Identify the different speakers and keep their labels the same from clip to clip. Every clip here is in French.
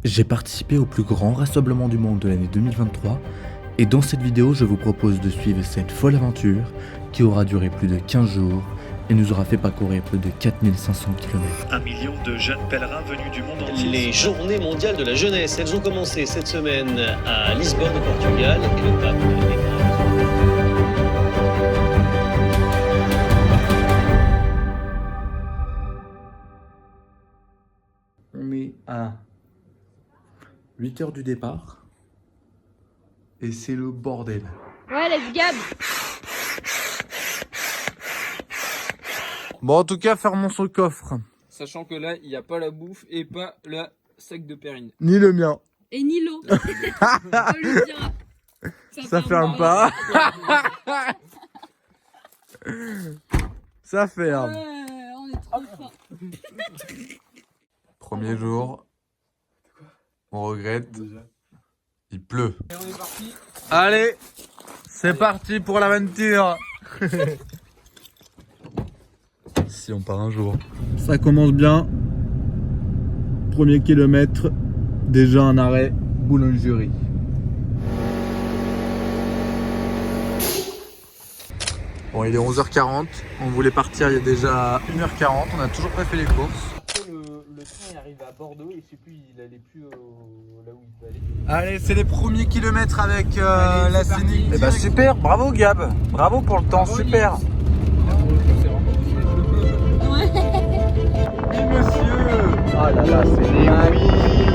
Speaker 1: J'ai participé au plus grand rassemblement du monde de l'année 2023 et dans cette vidéo je vous propose de suivre cette folle aventure qui aura duré plus de 15 jours et nous aura fait parcourir plus de 4500 km.
Speaker 2: 1 million de jeunes pèlerins venus du monde entier.
Speaker 3: Les journées mondiales de la jeunesse, elles ont commencé cette semaine à Lisbonne au Portugal et le pape
Speaker 1: On est à 8h du départ et c'est le bordel.
Speaker 4: Ouais, let's gab.
Speaker 1: Bon, en tout cas, fermons son coffre.
Speaker 5: Sachant que là, il n'y a pas la bouffe et pas le sac de Perrine.
Speaker 1: Ni le mien.
Speaker 4: Et ni l'eau. On lui dira.
Speaker 1: Ça ferme pas. Ça ferme.
Speaker 4: Ouais, on est trop fort.
Speaker 1: Premier jour. On regrette. Il pleut.
Speaker 5: Et on est parti.
Speaker 1: Allez, c'est parti pour l'aventure. Si on part un jour. Ça commence bien. Premier kilomètre. Déjà un arrêt. Boulangerie. Bon, il est 11h40. On voulait partir il y a déjà 1h40. On a toujours pas fait les courses.
Speaker 5: Après, le train est arrivé à Bordeaux et je sais plus, il allait plus là où il devait aller.
Speaker 1: Allez, c'est les premiers kilomètres avec la Scénic. Eh bah super, bravo Gab. Bravo pour le temps, super. Oui monsieur. Ah là là, c'est magnifique.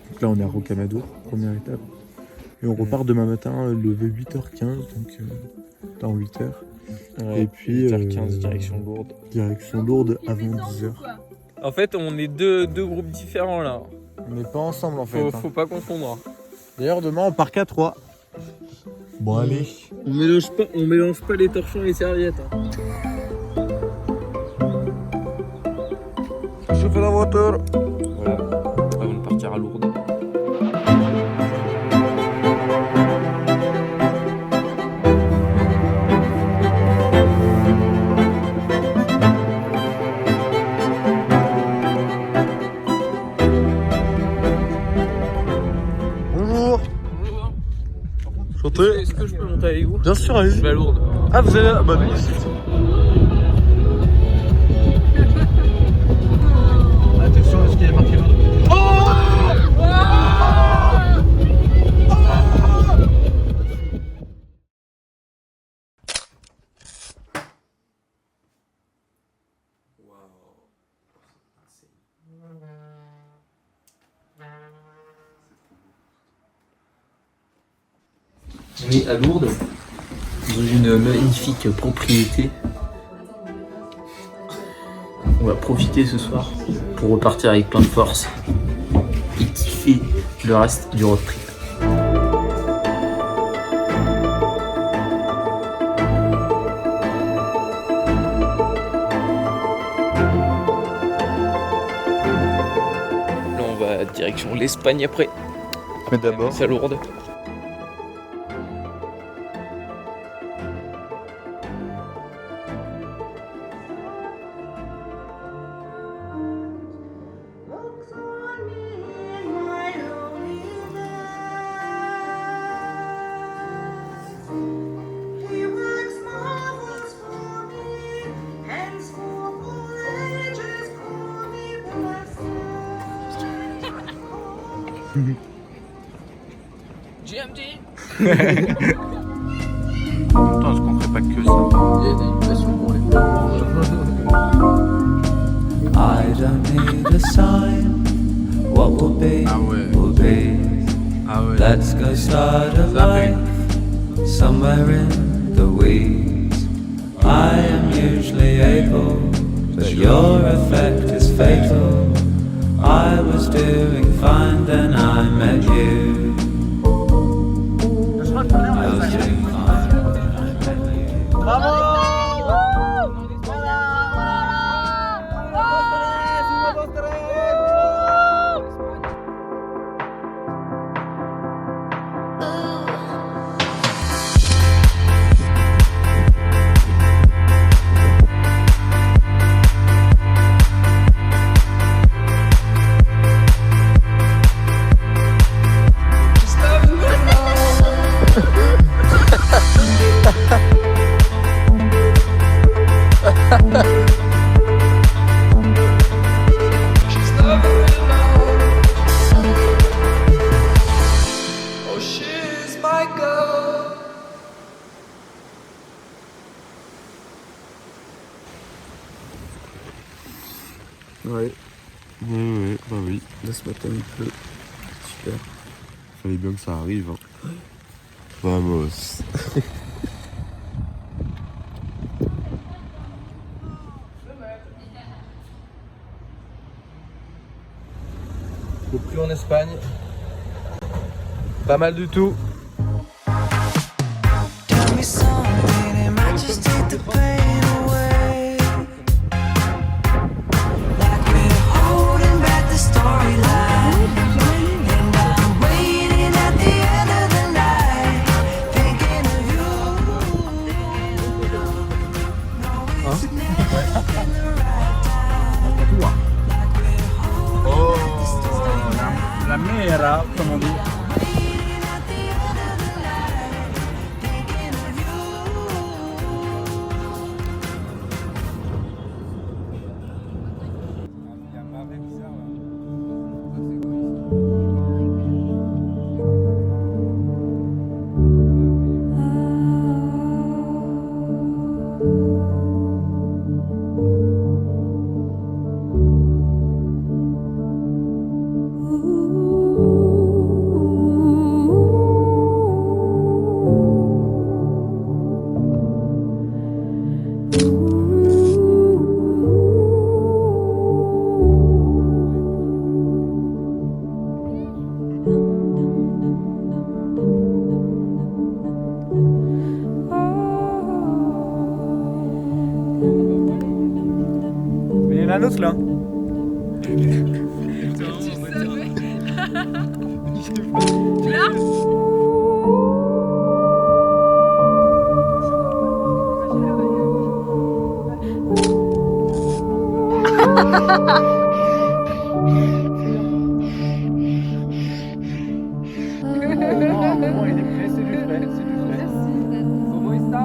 Speaker 1: Donc là on est à Rocamadour, première étape. Et on repart demain matin, levé 8h15, donc dans 8h.
Speaker 5: Ouais,
Speaker 1: et puis
Speaker 5: 8h15, direction Lourdes.
Speaker 1: Direction Lourdes avant 10h.
Speaker 5: En fait, on est deux groupes différents là.
Speaker 1: On n'est pas ensemble en fait.
Speaker 5: Faut pas confondre.
Speaker 1: D'ailleurs demain on part qu'à 3. Bon allez.
Speaker 5: On mélange pas les torchons et les serviettes.
Speaker 1: Chauffer la voiture.
Speaker 5: Voilà, avant de partir à Lourdes.
Speaker 1: Bonjour. Chantez.
Speaker 5: Est-ce que je peux monter avec vous?
Speaker 1: Bien sûr,
Speaker 5: Je
Speaker 1: allez-y.
Speaker 5: vais à Lourdes.
Speaker 1: Ah vous allez... Bah nous aussi. Attention à ce qu'il y a marqué Lourdes.
Speaker 5: On est à Lourdes, dans une magnifique propriété. On va profiter ce soir pour repartir avec plein de force et kiffer le reste du road trip. Là on va direction l'Espagne après.
Speaker 1: Mais d'abord...
Speaker 5: C'est à Lourdes. GMT
Speaker 1: En même temps, je compterais pas que ça.
Speaker 5: Il y a une passion pour les pauvres.
Speaker 6: I don't need a sign. What will be,
Speaker 1: Ah ouais.
Speaker 6: will be.
Speaker 1: Ah ouais.
Speaker 6: Let's go start a life somewhere in the weeds. I am usually able, but your effect is fatal. I was doing fine, then I met you. I was doing fine, then I met you.
Speaker 1: Ouais. Ouais, bah oui.
Speaker 5: Là ce matin il pleut. Super.
Speaker 1: Fallait bien que ça arrive. Hein. Vamos.
Speaker 7: Au plus en Espagne. Pas mal du tout.
Speaker 8: Tell me something, it might just take the pain away. Like we're holding back the storyline, and I'm waiting at the end of the night, thinking of you. No, it's never been the right time. Like we're holding back the storyline.
Speaker 7: La mera, comme on dit.
Speaker 8: Waiting at the end of the night, thinking of you.
Speaker 7: Mais il y en a un autre là. Comment il est prêt, c'est du frais, c'est du frais. Comment il está?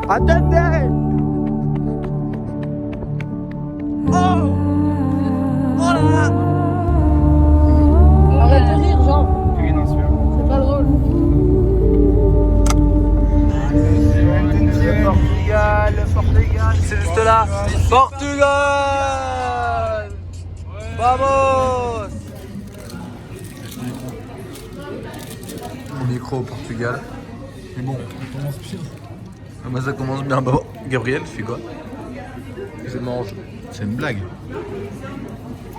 Speaker 7: Attendez!
Speaker 4: Arrête de rire, Jean.
Speaker 7: Oui, non, celui-là.
Speaker 4: C'est pas drôle.
Speaker 7: Portugal, Portugal, c'est juste là. Portugal! Vamos!
Speaker 1: Mon micro au Portugal. Mais bon, ça commence bien. Moi ça commence bien. Bah, Gabriel, tu fais quoi?
Speaker 7: Je mange.
Speaker 1: C'est une blague.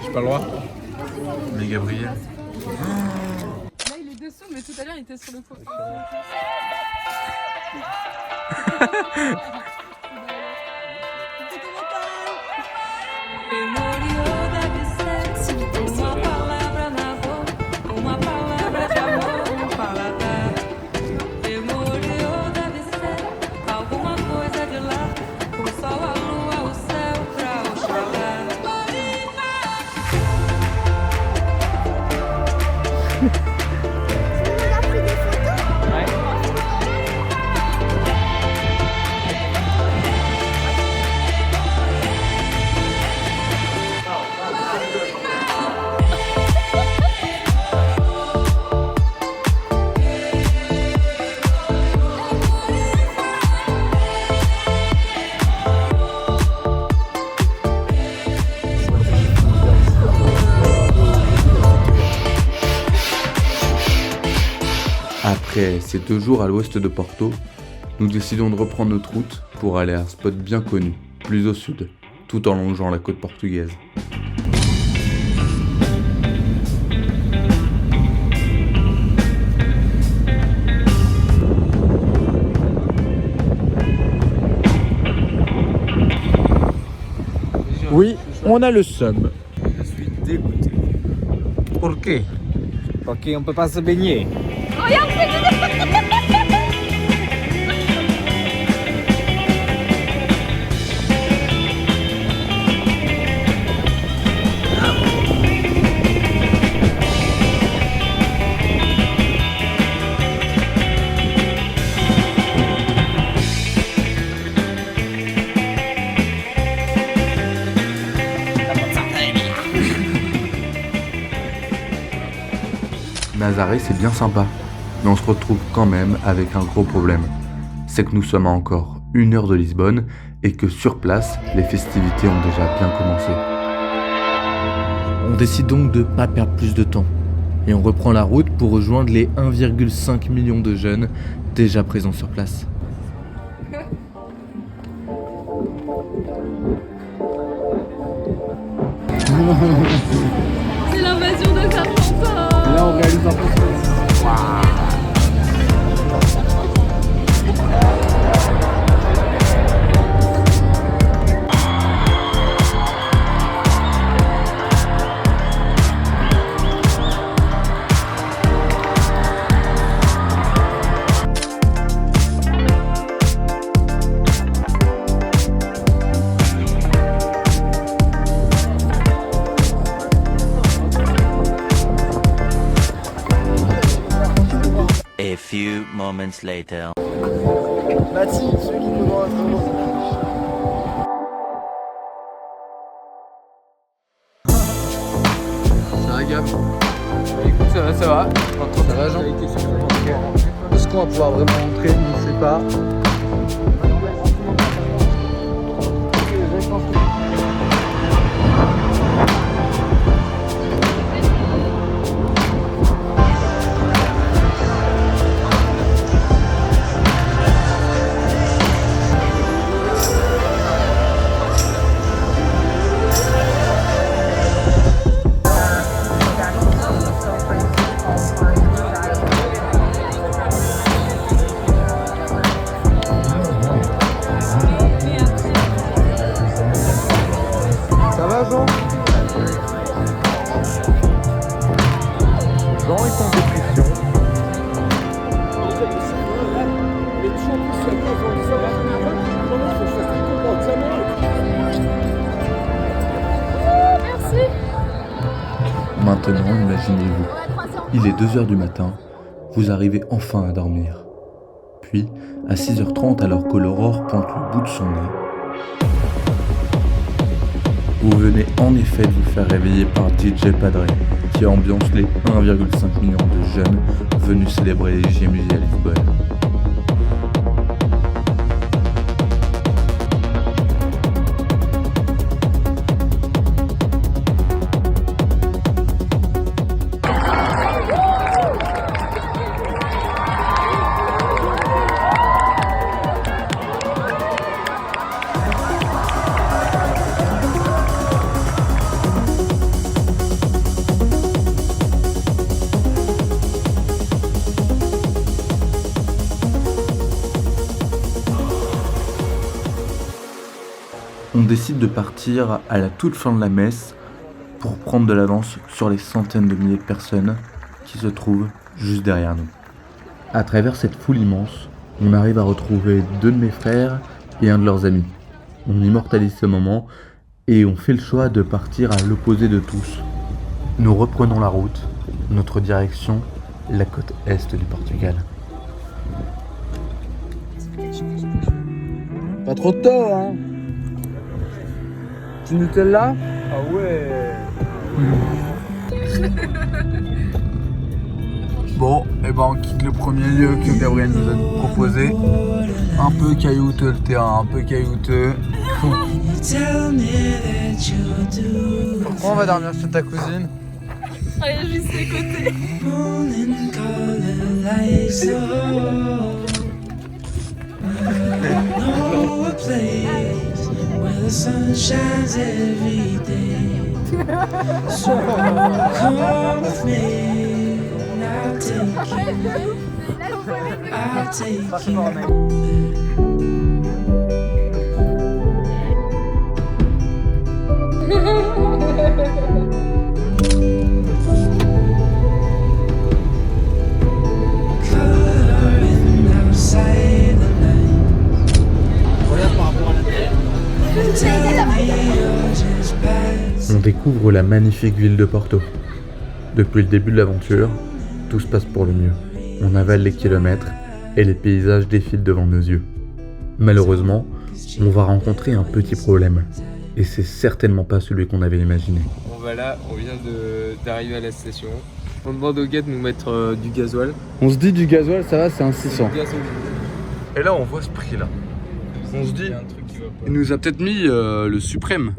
Speaker 7: J'ai pas le droit.
Speaker 1: Mais Gabriel.
Speaker 4: Là, il est dessous, mais tout à l'heure, il était sur le pot.
Speaker 8: Memoriou deve ser uma palavra na boca, uma palavra de amor no paladar. Memoriou deve ser alguma coisa de lá, o sol, a lua, o céu pra Oxalá.
Speaker 1: Après ces 2 jours à l'ouest de Porto, nous décidons de reprendre notre route pour aller à un spot bien connu, plus au sud, tout en longeant la côte portugaise.
Speaker 9: Oui, on a le seum. Je suis dégoûté. Pourquoi? Parce qu'on peut pas se baigner.
Speaker 1: Nazaré, c'est bien sympa, mais on se retrouve quand même avec un gros problème. C'est que nous sommes à encore 1 heure de Lisbonne et que sur place, les festivités ont déjà bien commencé. On décide donc de ne pas perdre plus de temps et on reprend la route pour rejoindre les 1,5 million de jeunes déjà présents sur place.
Speaker 4: C'est l'invasion de Carpentras.
Speaker 9: Là, on réalise un peu ça.
Speaker 10: A few moments later.
Speaker 7: Mathilde, celui qui nous doit
Speaker 9: Ça va, Gab? Écoute, ça va. Ça va, Jean? Est-ce qu'on va pouvoir vraiment rentrer? On ne sait pas. Ça va, Jean? Jean est en dépression.
Speaker 4: Merci.
Speaker 1: Maintenant, imaginez-vous, il est 2 heures du matin, vous arrivez enfin à dormir. Puis, à 6h30 alors que l'aurore pointe le bout de son nez, vous venez en effet de vous faire réveiller par DJ Padre, qui ambiance les 1,5 million de jeunes venus célébrer les JMJ à Lisbonne. On décide de partir à la toute fin de la messe pour prendre de l'avance sur les centaines de milliers de personnes qui se trouvent juste derrière nous. À travers cette foule immense, on arrive à retrouver 2 de mes frères et un de leurs amis. On immortalise ce moment et on fait le choix de partir à l'opposé de tous. Nous reprenons la route, notre direction, la côte est du Portugal.
Speaker 9: Pas trop tôt, hein? Du Nutella? Ah ouais. Bon, et ben on quitte le premier lieu que Gabriel nous a proposé. Un peu caillouteux le terrain, un peu caillouteux. Pourquoi on va dormir chez ta cousine?
Speaker 4: travaillait juste à côté.
Speaker 6: Morning color lights know a place where the sun shines every day. So come with me, and I'll take you. Coloring outside the night. Tell me you're just passing.
Speaker 1: On découvre la magnifique ville de Porto. Depuis le début de l'aventure, tout se passe pour le mieux. On avale les kilomètres et les paysages défilent devant nos yeux. Malheureusement, on va rencontrer un petit problème. Et c'est certainement pas celui qu'on avait imaginé.
Speaker 7: Bon bah là, on vient d'arriver à la station. On demande au gars de nous mettre du gasoil.
Speaker 9: On se dit du gasoil, ça va, c'est un 600.
Speaker 7: Gasoil.
Speaker 9: Et là, on voit ce prix-là. On se dit,
Speaker 7: Il y a un truc qui va pas.
Speaker 9: il nous a peut-être mis le suprême.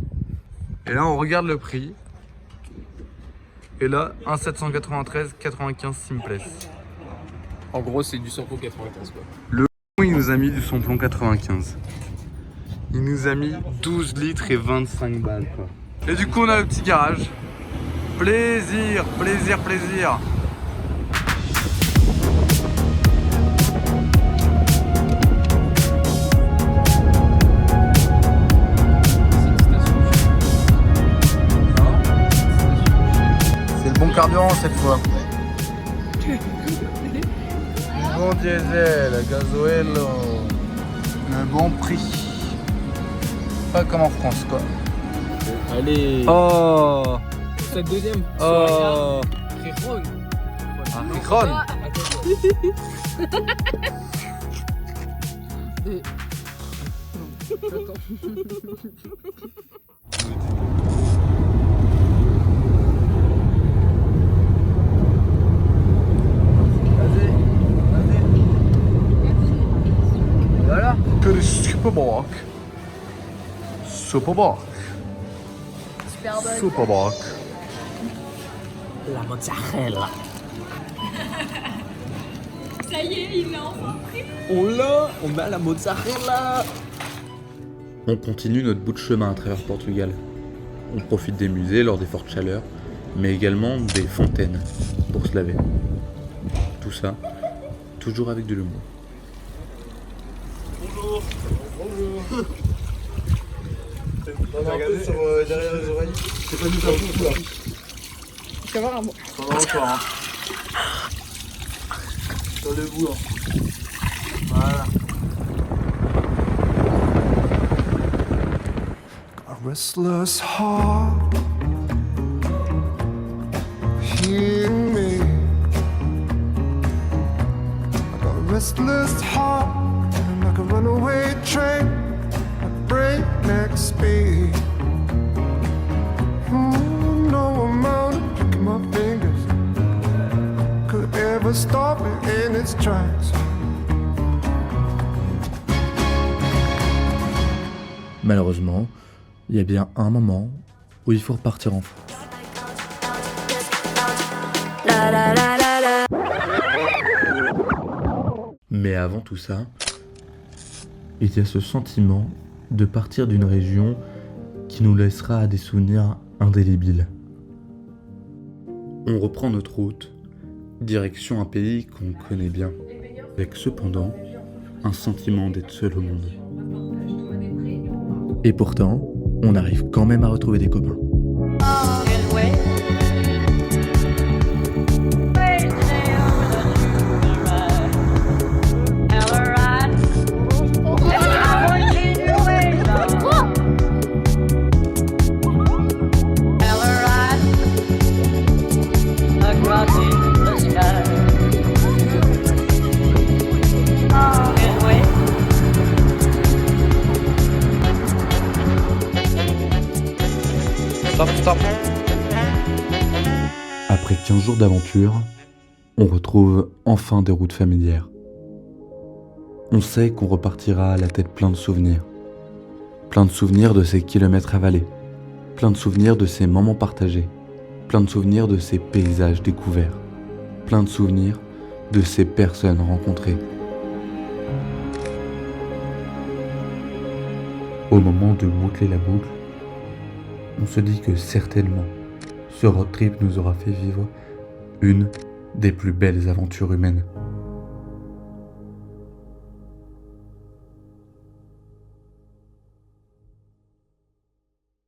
Speaker 9: Et là, on regarde le prix. Et là, 1,793,95 Simpless.
Speaker 7: En gros, c'est du samplon 95 quoi.
Speaker 9: Il nous a mis du samplon 95. Il nous a mis 12 litres et 25 balles quoi. Et du coup on a le petit garage. Plaisir, plaisir, plaisir. C'est le bon carburant cette fois. Le bon diesel, gasoil, le bon prix. Pas comme en France quoi.
Speaker 7: Allez.
Speaker 9: Oh,
Speaker 7: C'est le deuxième.
Speaker 9: oh,
Speaker 7: Riron.
Speaker 9: un Ricron. Voilà. Que le Superbock. Superbock. Superbock.
Speaker 5: La mozzarella.
Speaker 4: Ça y est, il l'a enfin pris.
Speaker 5: On a la mozzarella.
Speaker 1: On continue notre bout de chemin à travers Portugal. On profite des musées lors des fortes chaleurs, mais également des fontaines pour se laver. Tout ça, toujours avec de l'humour.
Speaker 9: Regardez sur derrière les oreilles. C'est pas du tout là.
Speaker 4: Tu vas voir un mot.
Speaker 9: Ça va encore. Hein. Sur le bout. Hein. Voilà.
Speaker 6: A restless heart healing me. I got a restless heart like a runaway train at breakneck speed. No amount of picking my fingers could ever stop it in its tracks.
Speaker 1: Malheureusement, il y a bien un moment où il faut repartir en France. Mais avant tout ça, il y a ce sentiment de partir d'une région qui nous laissera des souvenirs indélébiles. On reprend notre route, direction un pays qu'on connaît bien, avec cependant un sentiment d'être seul au monde. Et pourtant, on arrive quand même à retrouver des copains.
Speaker 9: Stop.
Speaker 1: Après 15 jours d'aventure, on retrouve enfin des routes familières. On sait qu'on repartira à la tête plein de souvenirs. Plein de souvenirs de ces kilomètres avalés. Plein de souvenirs de ces moments partagés. plein de souvenirs de ces paysages découverts, plein de souvenirs de ces personnes rencontrées. Au moment de boucler la boucle, on se dit que certainement, ce road trip nous aura fait vivre une des plus belles aventures humaines.